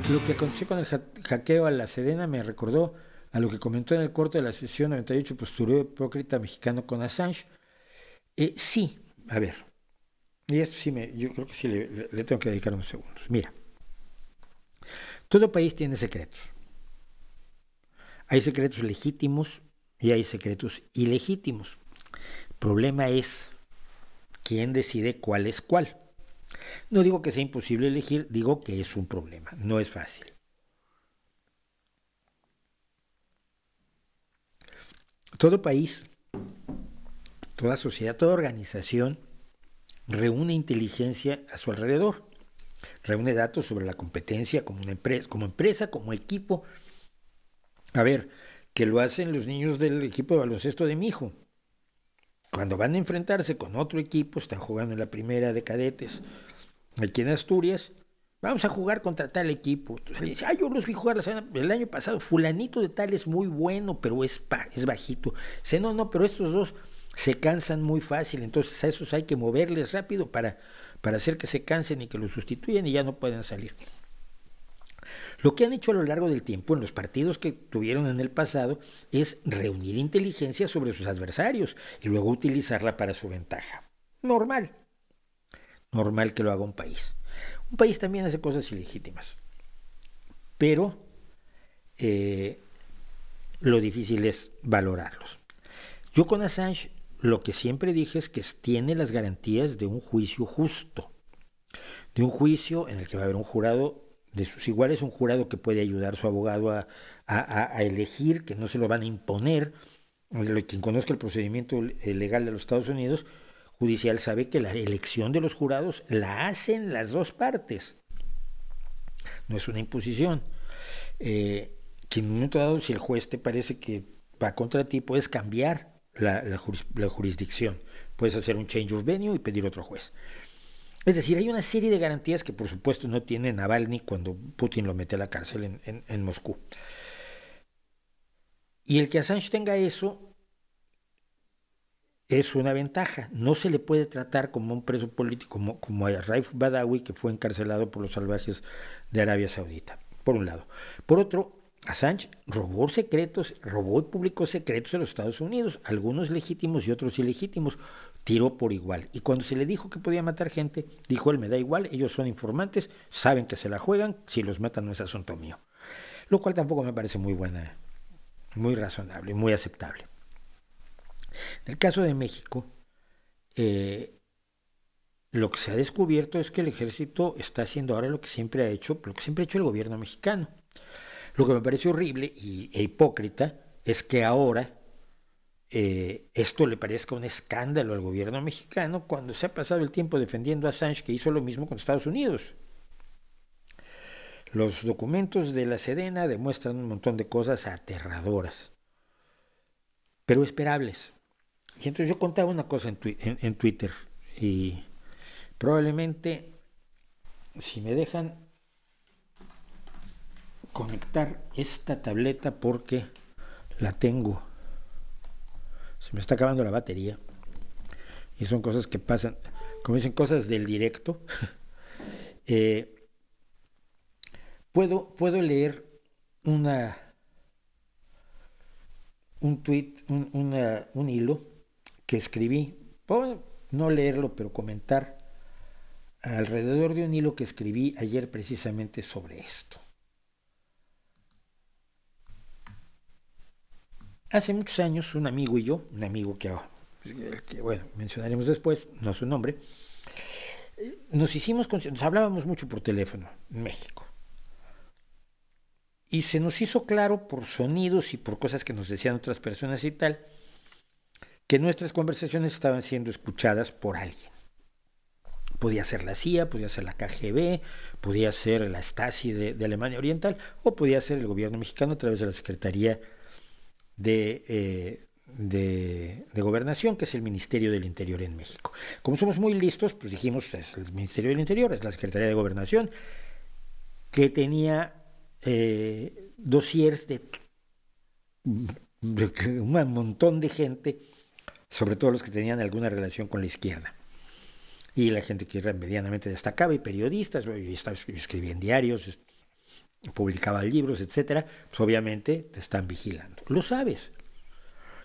Lo que aconteció con el hackeo a la Sedena me recordó a lo que comentó en el corte de la sesión 98 postureo hipócrita mexicano con Assange. Sí, a ver, y esto sí yo creo que sí le tengo que dedicar unos segundos. Mira, todo país tiene secretos. Hay secretos legítimos y hay secretos ilegítimos. El problema es quién decide cuál es cuál. No digo que sea imposible elegir, digo que es un problema, no es fácil. Todo país, toda sociedad, toda organización reúne inteligencia a su alrededor, reúne datos sobre la competencia como empresa, como equipo. A ver, que lo hacen los niños del equipo de baloncesto de mi hijo. Cuando van a enfrentarse con otro equipo, están jugando en la primera de cadetes, aquí en Asturias, vamos a jugar contra tal equipo. Entonces le dice, yo los vi jugar el año pasado, fulanito de tal es muy bueno, pero es bajito. Dice, no, pero estos dos se cansan muy fácil, entonces a esos hay que moverles rápido para hacer que se cansen y que los sustituyan y ya no pueden salir. Lo que han hecho a lo largo del tiempo en los partidos que tuvieron en el pasado es reunir inteligencia sobre sus adversarios y luego utilizarla para su ventaja. Normal que lo haga un país. Un país también hace cosas ilegítimas, pero lo difícil es valorarlos. Yo con Assange lo que siempre dije es que tiene las garantías de un juicio justo, de un juicio en el que va a haber un jurado de sus iguales, un jurado que puede ayudar a su abogado a elegir, que no se lo van a imponer. Quien conozca el procedimiento legal de los Estados Unidos judicial sabe que la elección de los jurados la hacen las dos partes. No es una imposición. Que en un momento dado, si el juez te parece que va contra ti, puedes cambiar la jurisdicción. Puedes hacer un change of venue y pedir otro juez. Es decir, hay una serie de garantías que por supuesto no tiene Navalny cuando Putin lo mete a la cárcel en Moscú. Y el que Assange tenga eso es una ventaja. No se le puede tratar como un preso político, como a Raif Badawi, que fue encarcelado por los salvajes de Arabia Saudita, por un lado. Por otro, Assange robó y publicó secretos de los Estados Unidos, algunos legítimos y otros ilegítimos, tiró por igual. Y cuando se le dijo que podía matar gente, dijo él, me da igual, ellos son informantes, saben que se la juegan, si los matan no es asunto mío. Lo cual tampoco me parece muy razonable, muy aceptable. En el caso de México, lo que se ha descubierto es que el ejército está haciendo ahora lo que siempre ha hecho el gobierno mexicano. Lo que me parece horrible e hipócrita es que ahora esto le parezca un escándalo al gobierno mexicano cuando se ha pasado el tiempo defendiendo a Assange, que hizo lo mismo con Estados Unidos. Los documentos de la Sedena demuestran un montón de cosas aterradoras, pero esperables. Y entonces yo contaba una cosa en Twitter y probablemente, si me dejan conectar esta tableta porque la tengo, se me está acabando la batería y son cosas que pasan, como dicen, cosas del directo. Puedo leer un tweet, un hilo que escribí. Puedo no leerlo, pero comentar alrededor de un hilo que escribí ayer precisamente sobre esto. Hace muchos años, un amigo y yo, un amigo que bueno, mencionaremos después, no su nombre, nos hablábamos mucho por teléfono en México. Y se nos hizo claro por sonidos y por cosas que nos decían otras personas y tal, que nuestras conversaciones estaban siendo escuchadas por alguien. Podía ser la CIA, podía ser la KGB, podía ser la Stasi de Alemania Oriental, o podía ser el gobierno mexicano a través de la Secretaría de Gobernación, que es el Ministerio del Interior en México. Como somos muy listos, pues dijimos, es el Ministerio del Interior, es la Secretaría de Gobernación, que tenía dossiers de un montón de gente, sobre todo los que tenían alguna relación con la izquierda. Y la gente que era medianamente destacaba, y periodistas, yo escribía en diarios. publicaba libros, etcétera, pues obviamente te están vigilando. Lo sabes.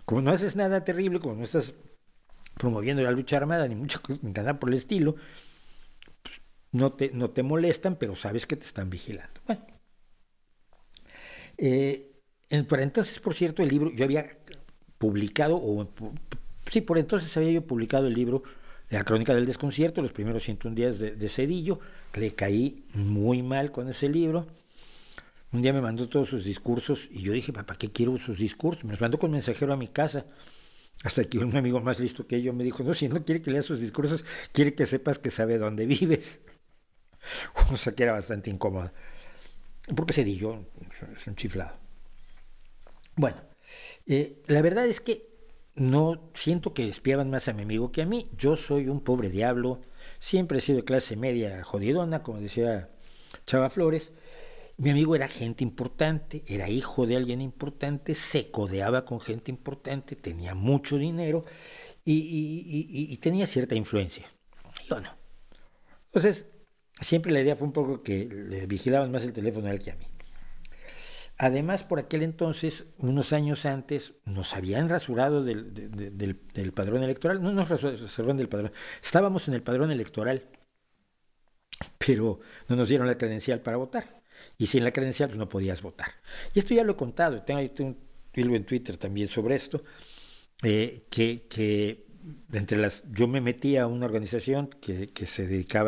Como no haces nada terrible, como no estás promoviendo la lucha armada ni nada por el estilo, pues no te molestan, pero sabes que te están vigilando. Bueno. Por entonces, por cierto, el libro, yo había publicado, por entonces había yo publicado el libro La Crónica del Desconcierto, los primeros 101 días de Zedillo. Le caí muy mal con ese libro. Un día me mandó todos sus discursos y yo dije, ¿para qué quiero sus discursos? Me los mandó con mensajero a mi casa. Hasta que un amigo más listo que yo me dijo, no, si no quiere que lea sus discursos, quiere que sepas que sabe dónde vives. O sea que era bastante incómodo. Porque Zedillo es un chiflado. Bueno, la verdad es que no siento que espiaban más a mi amigo que a mí. Yo soy un pobre diablo, siempre he sido de clase media jodidona, como decía Chava Flores. Mi amigo era gente importante, era hijo de alguien importante, se codeaba con gente importante, tenía mucho dinero y tenía cierta influencia. Yo no. Entonces, siempre la idea fue un poco que le vigilaban más el teléfono a él que a mí. Además, por aquel entonces, unos años antes, nos habían rasurado del padrón electoral. No nos rasuraron del padrón. Estábamos en el padrón electoral, pero no nos dieron la credencial para votar. Y sin la credencial pues no podías votar. Y esto ya lo he contado. Tengo un hilo en Twitter también sobre esto. Yo me metí a una organización que se dedicó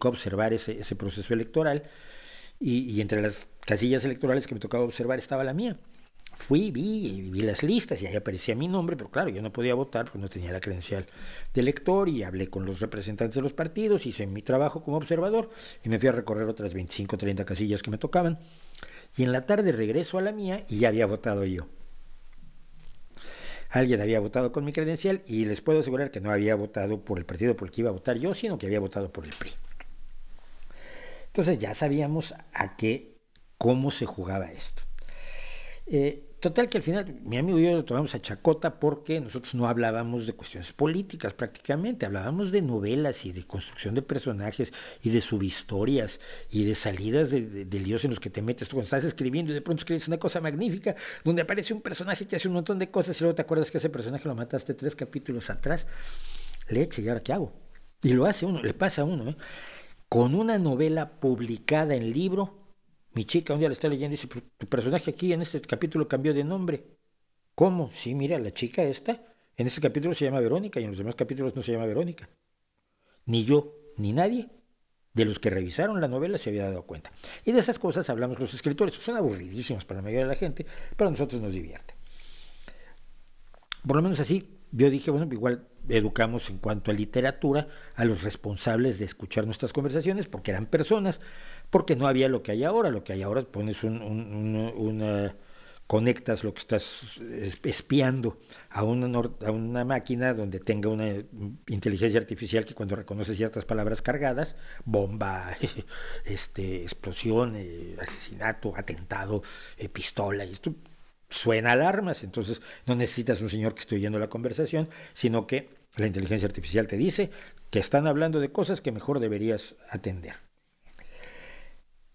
a observar ese proceso electoral. Y entre las casillas electorales que me tocaba observar estaba la mía. Fui, vi las listas y ahí aparecía mi nombre, pero claro, yo no podía votar porque no tenía la credencial de elector y hablé con los representantes de los partidos, hice mi trabajo como observador y me fui a recorrer otras 25 o 30 casillas que me tocaban. Y en la tarde regreso a la mía y ya había votado yo. Alguien había votado con mi credencial y les puedo asegurar que no había votado por el partido por el que iba a votar yo, sino que había votado por el PRI. Entonces ya sabíamos cómo se jugaba esto. Total que al final mi amigo y yo lo tomamos a chacota porque nosotros no hablábamos de cuestiones políticas prácticamente, hablábamos de novelas y de construcción de personajes y de subhistorias y de salidas de líos en los que te metes tú cuando estás escribiendo y de pronto escribes una cosa magnífica donde aparece un personaje que hace un montón de cosas y luego te acuerdas que ese personaje lo mataste 3 capítulos atrás. Leche, ¿y ahora qué hago? Y lo hace uno, le pasa a uno, con una novela publicada en libro. Mi chica un día le está leyendo y dice, tu personaje aquí en este capítulo cambió de nombre. ¿Cómo? Sí, mira, la chica esta, en este capítulo se llama Verónica y en los demás capítulos no se llama Verónica. Ni yo, ni nadie de los que revisaron la novela se había dado cuenta. Y de esas cosas hablamos los escritores. Son aburridísimas para la mayoría de la gente, pero a nosotros nos divierte. Por lo menos así, yo dije, bueno, igual educamos en cuanto a literatura a los responsables de escuchar nuestras conversaciones, porque eran personas, porque no había lo que hay ahora. Lo que hay ahora pones conectas lo que estás espiando a una máquina donde tenga una inteligencia artificial que cuando reconoce ciertas palabras cargadas, bomba, explosión, asesinato, atentado, pistola, y esto suena alarmas. Entonces no necesitas un señor que esté oyendo la conversación, sino que la inteligencia artificial te dice que están hablando de cosas que mejor deberías atender.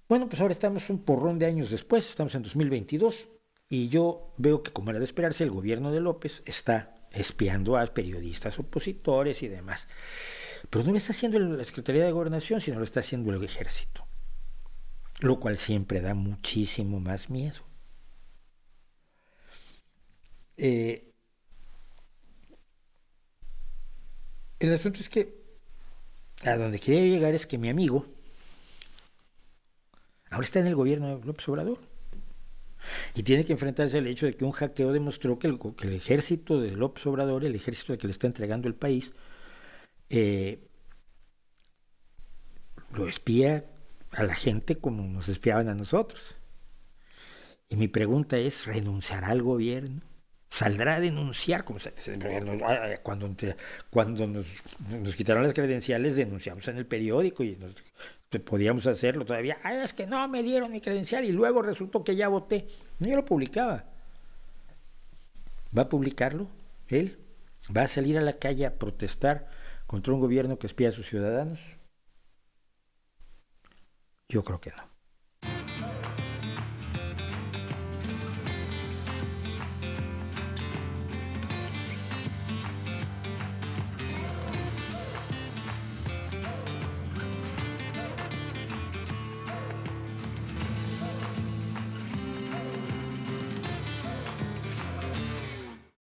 Bueno, pues ahora estamos un porrón de años después, estamos en 2022, y yo veo que, como era de esperarse, el gobierno de López está espiando a periodistas opositores y demás. Pero no lo está haciendo la Secretaría de Gobernación, sino lo está haciendo el Ejército, lo cual siempre da muchísimo más miedo. El asunto es que a donde quería llegar es que mi amigo ahora está en el gobierno de López Obrador y tiene que enfrentarse al hecho de que un hackeo demostró que el ejército de López Obrador, el ejército al que le está entregando el país, lo espía a la gente como nos espiaban a nosotros. Y mi pregunta es, ¿renunciará al gobierno? ¿Saldrá a denunciar? Cuando nos quitaron las credenciales, denunciamos en el periódico y podíamos hacerlo todavía. Es que no me dieron mi credencial y luego resultó que ya voté. No, yo lo publicaba. ¿Va a publicarlo él? ¿Va a salir a la calle a protestar contra un gobierno que espía a sus ciudadanos? Yo creo que no.